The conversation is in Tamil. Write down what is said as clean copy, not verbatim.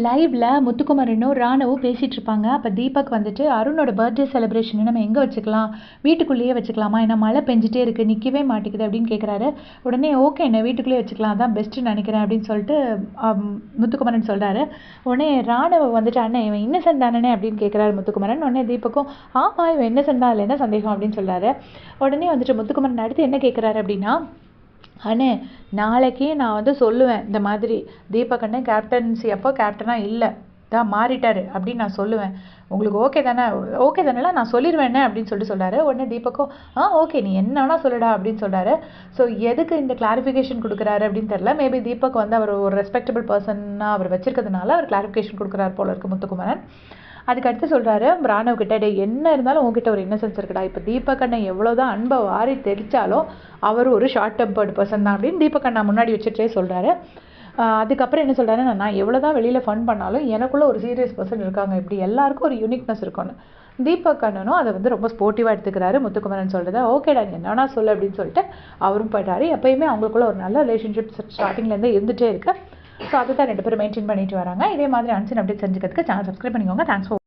லைவ்ல முத்துக்குமரனும் ராணவும் பேசிட்டு இருப்பாங்க. அப்போ தீபக் வந்துட்டு அருணோட பர்த்டே செலிப்ரேஷன் நம்ம எங்கே வச்சுக்கலாம், வீட்டுக்குள்ளேயே வச்சுக்கலாமா, ஏன்னா மழை பெஞ்சிட்டே இருக்குது, நிற்கவே மாட்டேங்குது அப்படின்னு கேட்குறாரு. உடனே ஓகே என்ன வீட்டுக்குள்ளேயே வச்சுக்கலாம், அதான் பெஸ்ட்டு நினைக்கிறேன் அப்படின்னு சொல்லிட்டு முத்துக்குமரன் சொல்கிறாரு. உடனே ராணவ வந்துட்டு அண்ணன் இவன் இன்னசென்ட் தானே அப்படின்னு கேட்குறாரு முத்துக்குமரன். உடனே தீபக்கும் ஆமாம் இவன் இன்னசென்ட் தான், அதில் என்ன சந்தேகம் அப்படின்னு சொல்கிறாரு. உடனே வந்துட்டு முத்துக்குமரன் அடுத்து என்ன கேட்குறாரு அப்படின்னா, அண்ணே நாளைக்கே நான் வந்து சொல்லுவேன், இந்த மாதிரி தீபக் அண்ணன் கேப்டன்சி அப்போ கேப்டனாக இல்லை தான் மாறிட்டாரு அப்படின்னு நான் சொல்லுவேன். உங்களுக்கு ஓகே தானே, ஓகே தானேலாம் நான் சொல்லிடுவேண்ணே அப்படின்னு சொல்கிறாரு. உடனே தீபக்கும் ஓகே நீ என்ன வேணா சொல்லுடா அப்படின்னு சொல்கிறாரு. ஸோ எதுக்கு இந்த கிளாரிஃபிகேஷன் கொடுக்குறாரு அப்படின்னு தெரில. மேபி தீபக் வந்து அவர் ஒரு ரெஸ்பெக்டபிள் பர்சனாக அவர் வச்சிருக்கிறதுனால அவர் கிளாரிஃபிகேஷன் கொடுக்குறாரு போல இருக்கு முத்துக்குமரன். அதுக்கு அடுத்து சொல்கிறாரு ராணவ் கிட்ட, டே என்ன இருந்தாலும் உங்ககிட்ட ஒரு இன்னசென்ஸ் இருக்குடா, இப்போ தீபக் அண்ணா எவ்வளோதான் அன்பை வாரி தெரிச்சாலும் அவர் ஒரு ஷார்ட் டெம்பர்டு பர்சன் தான் அப்படின்னு தீபக் அண்ணா முன்னாடி வச்சுட்டே சொல்கிறாரு. அதுக்கப்புறம் என்ன சொல்கிறாரு, நான் எவ்வளோ தான் வெளியில் ஃபன் பண்ணாலும் எனக்குள்ளே ஒரு சீரியஸ் பர்சன் இருக்காங்க, இப்படி எல்லாருக்கும் ஒரு யூனிக்னஸ் இருக்கும்னு தீபக் அண்ணனும் அதை வந்து ரொம்ப ஸ்போர்ட்டிவாக எடுத்துக்கிறாரு. முத்துக்குமரன் சொல்கிறத ஓகேடா நீ என்னன்னா சொல்லு அப்படின்னு சொல்லிட்டு அவரும் போயிட்டாரு. எப்பயுமே அவங்களுக்குள்ள ஒரு நல்ல ரிலேஷன்ஷிப் ஸ்டார்டிங்லேருந்து இருந்துகிட்டே இருக்குது. ஸோ அதை தான் 2 பேரும் மெயின்டைன் பண்ணிட்டு வராங்க. இதே மாதிரி அன்சன் அப்டேட் செஞ்சுக்கிறதுக்கு சேனல் சப்ஸ்கிரைப் பண்ணிக்கோங்க. Thanks for